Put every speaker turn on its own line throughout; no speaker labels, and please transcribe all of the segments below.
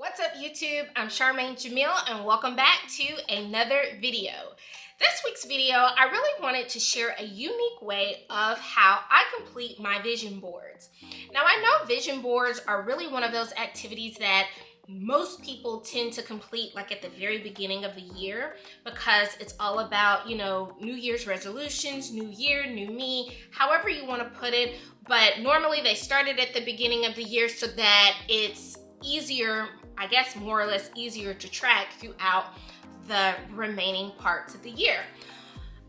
What's up YouTube? I'm Charmaine Jamil and welcome back to another video. This week's video, I really wanted to share a unique way of how I complete my vision boards. Now I know vision boards are really one of those activities that most people tend to complete like at the very beginning of the year because it's all about, New Year's resolutions, new year, new me, however you want to put it. But normally they started at the beginning of the year so that it's easier, I guess more or less easier to track throughout the remaining parts of the year.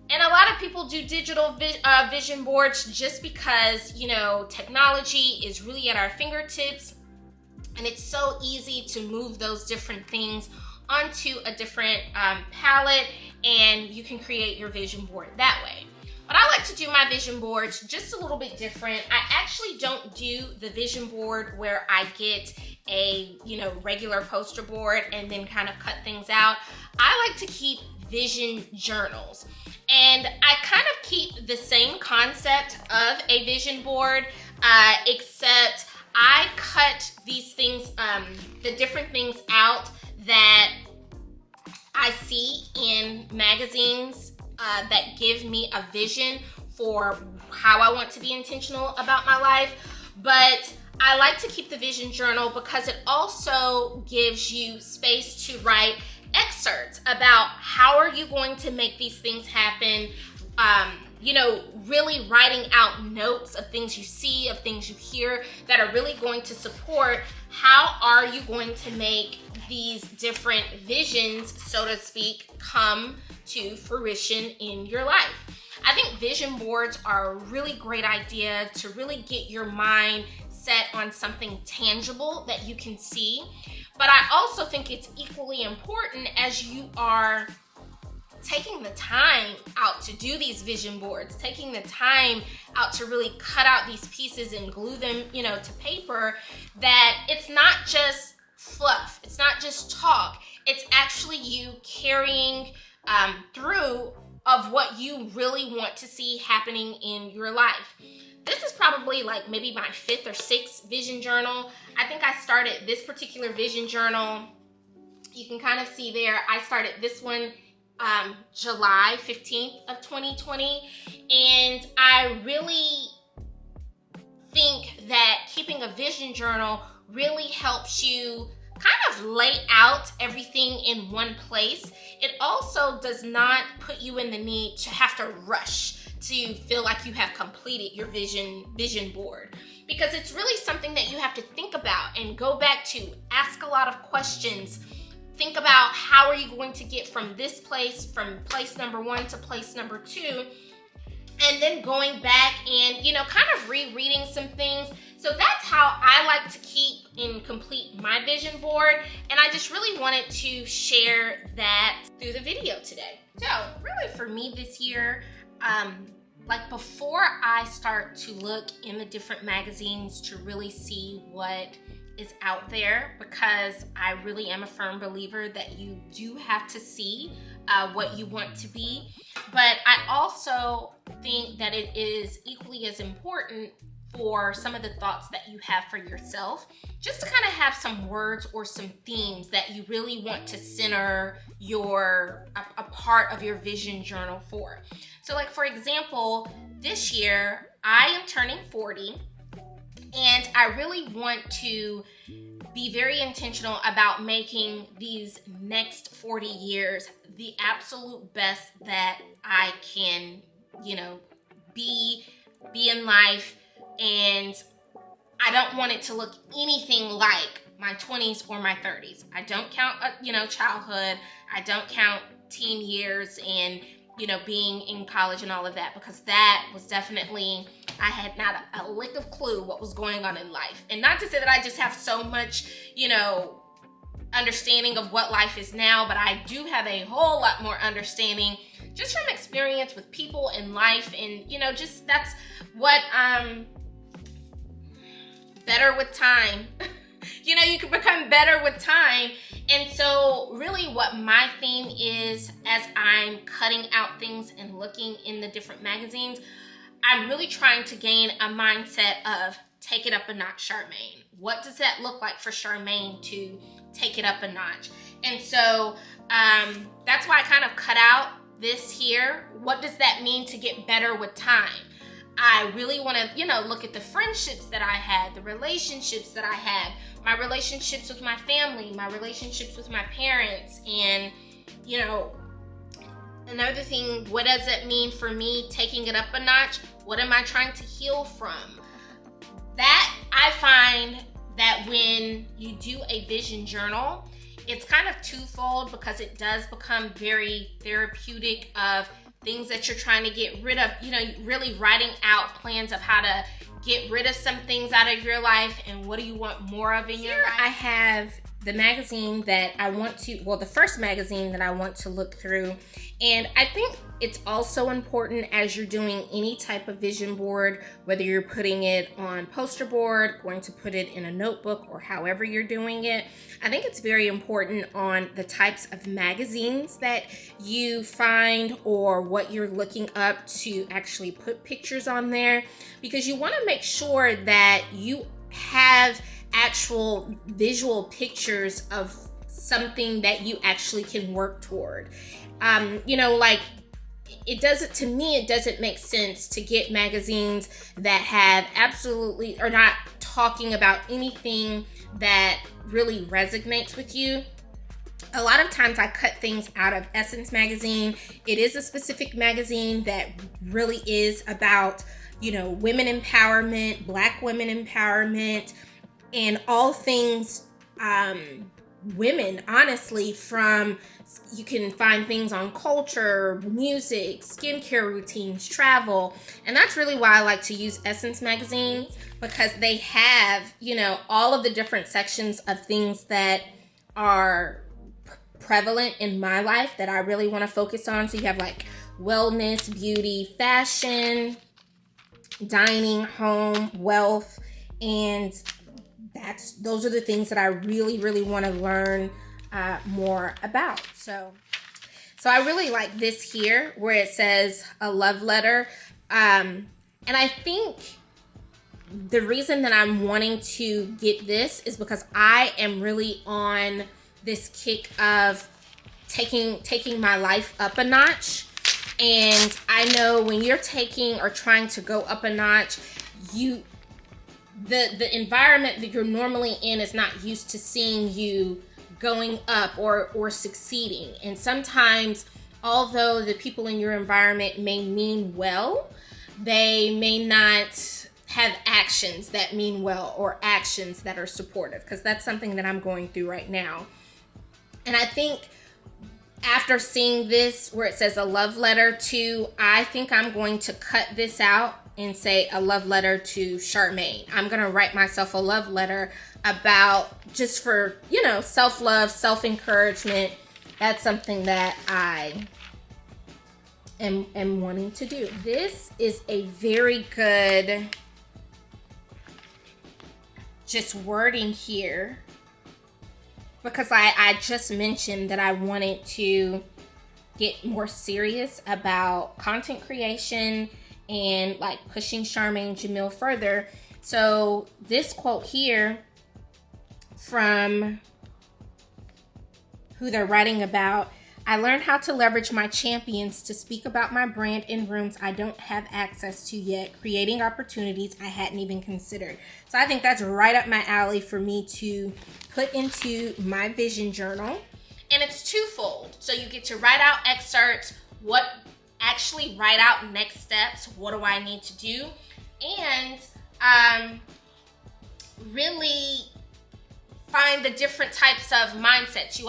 And a lot of people do digital vision boards just because, technology is really at our fingertips and it's so easy to move those different things onto a different palette and you can create your vision board that way. But I like to do my vision boards just a little bit different. I actually don't do the vision board where I get a, regular poster board and then kind of cut things out. I like to keep vision journals. And I kind of keep the same concept of a vision board, except I cut these things, the different things out that I see in magazines that give me a vision for how I want to be intentional about my life. But I like to keep the vision journal because it also gives you space to write excerpts about how are you going to make these things happen. Really writing out notes of things you see, of things you hear that are really going to support how are you going to make these different visions, so to speak, come to fruition in your life. I think vision boards are a really great idea to really get your mind set on something tangible that you can see. But I also think it's equally important as you are taking the time out to do these vision boards, taking the time out to really cut out these pieces and glue them, to paper, that it's not just fluff, it's not just talk, it's actually you carrying through of what you really want to see happening in your life. This is probably like maybe my 5th or 6th vision journal. I think I started this particular vision journal. You can kind of see there, I started this one July 15th of 2020. And I really think that keeping a vision journal really helps you kind of lay out everything in one place. It also does not put you in the need to have to rush to feel like you have completed your vision board, because it's really something that you have to think about and go back to, ask a lot of questions, think about how are you going to get from this place, from place number 1 to place number 2, and then going back and, kind of rereading some things. So that's how I like to keep and complete my vision board. And I just really wanted to share that through the video today. So really for me this year, like before I start to look in the different magazines to really see what is out there, because I really am a firm believer that you do have to see what you want to be. But I also think that it is equally as important for some of the thoughts that you have for yourself, just to kind of have some words or some themes that you really want to center a part of your vision journal for. So like for example, this year I am turning 40 and I really want to be very intentional about making these next 40 years the absolute best that I can, be in life. And I don't want it to look anything like my 20s or my 30s. I don't count, childhood. I don't count teen years and, being in college and all of that, because that was definitely, I had not a lick of clue what was going on in life. And not to say that I just have so much, understanding of what life is now, but I do have a whole lot more understanding just from experience with people in life. And, just that's what better with time. You can become better with time. And so really what my theme is, as I'm cutting out things and looking in the different magazines, I'm really trying to gain a mindset of take it up a notch, Charmaine? What does that look like for Charmaine to take it up a notch? And so that's why I kind of cut out this here. What does that mean to get better with time? I really want to, you know, look at the friendships that I had, the relationships that I had, my relationships with my family, my relationships with my parents, and, you know, another thing, what does it mean for me taking it up a notch? What am I trying to heal from? That, I find that when you do a vision journal, it's kind of twofold, because it does become very therapeutic of things that you're trying to get rid of, you know, really writing out plans of how to get rid of some things out of your life and what do you want more of in your life. I have the magazine that I want to, well, the first magazine that I want to look through. And I think it's also important as you're doing any type of vision board, whether you're putting it on poster board, going to put it in a notebook, or however you're doing it. I think it's very important on the types of magazines that you find or what you're looking up to actually put pictures on there, because you want to make sure that you have actual visual pictures of something that you actually can work toward. You know, like, it doesn't make sense to get magazines that have absolutely, or not talking about anything that really resonates with you. A lot of times I cut things out of Essence magazine. It is a specific magazine that really is about, you know, women empowerment, Black women empowerment, and all things women, honestly. From, you can find things on culture, music, skincare routines, travel. And that's really why I like to use Essence magazine, because they have, you know, all of the different sections of things that are prevalent in my life that I really want to focus on. So you have like wellness, beauty, fashion, dining, home, wealth, and those are the things that I really, really want to learn more about. So I really like this here where it says a love letter. And I think the reason that I'm wanting to get this is because I am really on this kick of taking my life up a notch. And I know when you're taking or trying to go up a notch, the environment that you're normally in is not used to seeing you going up or succeeding. And sometimes, although the people in your environment may mean well, they may not have actions that mean well or actions that are supportive, because that's something that I'm going through right now. And I think after seeing this where it says a love letter to, I think I'm going to cut this out and say a love letter to Charmaine. I'm going to write myself a love letter about, just for, you know, self-love, self-encouragement. That's something that I am wanting to do. This is a very good just wording here, because I just mentioned that I wanted to get more serious about content creation and like pushing Charmaine Jamil further. So this quote here from who they're writing about: I learned how to leverage my champions to speak about my brand in rooms I don't have access to yet, creating opportunities I hadn't even considered. So I think that's right up my alley for me to put into my vision journal. And it's twofold. So you get to write out excerpts, actually write out next steps. What do I need to do? And really find the different types of mindsets.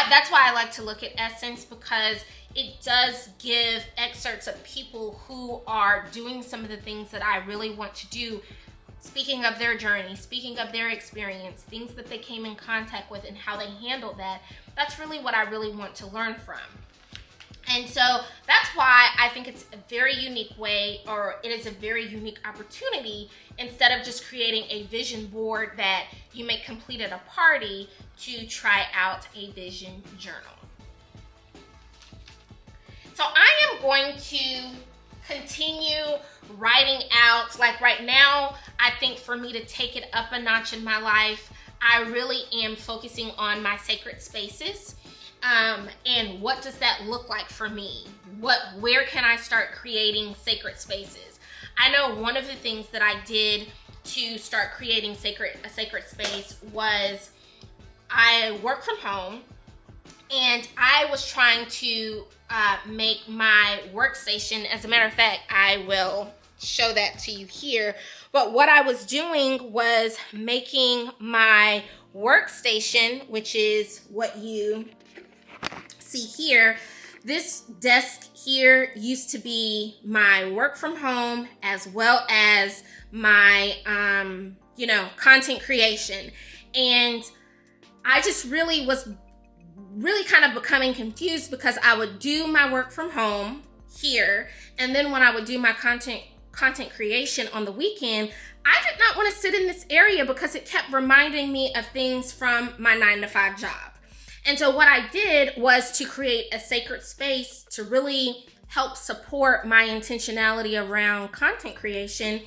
That's why I like to look at Essence, because it does give excerpts of people who are doing some of the things that I really want to do, speaking of their journey, speaking of their experience, things that they came in contact with and how they handled that. That's really what I really want to learn from. And so that's why I think it's a very unique way, or it is a very unique opportunity, instead of just creating a vision board that you may complete at a party, to try out a vision journal. So I am going to continue writing out. Like right now, I think for me to take it up a notch in my life, I really am focusing on my sacred spaces. And what does that look like for me? Where can I start creating sacred spaces? I know one of the things that I did to start creating a sacred space was I work from home, and I was trying to make my workstation. As a matter of fact, I will show that to you here. But what I was doing was making my workstation, which is what you see here. This desk here used to be my work from home as well as my content creation. And I just really was kind of becoming confused, because I would do my work from home here, and then when I would do my content creation on the weekend, I did not want to sit in this area because it kept reminding me of things from my 9-to-5 job. And so what I did was to create a sacred space to really help support my intentionality around content creation.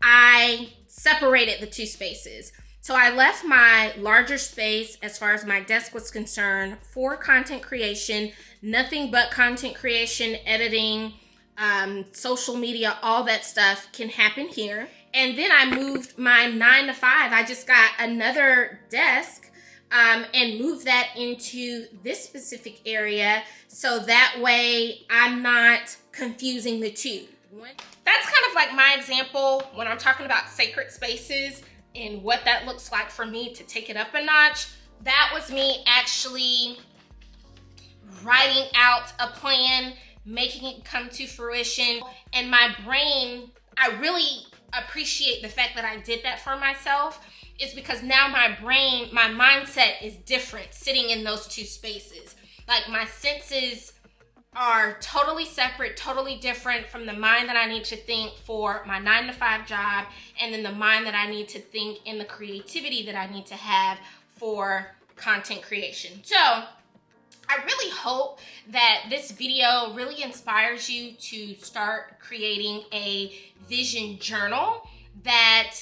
I separated the two spaces. So I left my larger space as far as my desk was concerned for content creation, nothing but content creation, editing, social media, all that stuff can happen here. And then I moved my 9-to-5. I just got another desk and moved that into this specific area, so that way I'm not confusing the two. That's kind of like my example when I'm talking about sacred spaces and what that looks like for me to take it up a notch. That was me actually writing out a plan, making it come to fruition. And my brain, I really appreciate the fact that I did that for myself, is because now my mindset is different sitting in those two spaces. Like my senses are totally separate, totally different from the mind that I need to think for my 9-to-5 job, and then the mind that I need to think and the creativity that I need to have for content creation. So I really hope that this video really inspires you to start creating a vision journal that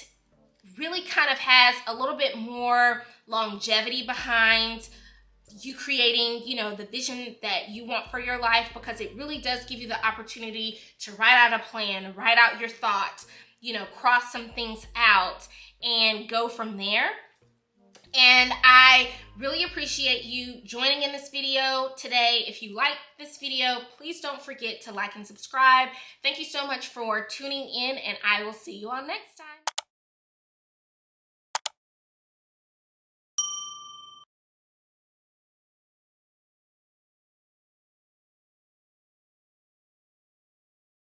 really kind of has a little bit more longevity behind you creating, the vision that you want for your life, because it really does give you the opportunity to write out a plan, write out your thoughts, cross some things out and go from there. And I really appreciate you joining in this video today. If you like this video, please don't forget to like and subscribe. Thank you so much for tuning in, and I will see you all next time.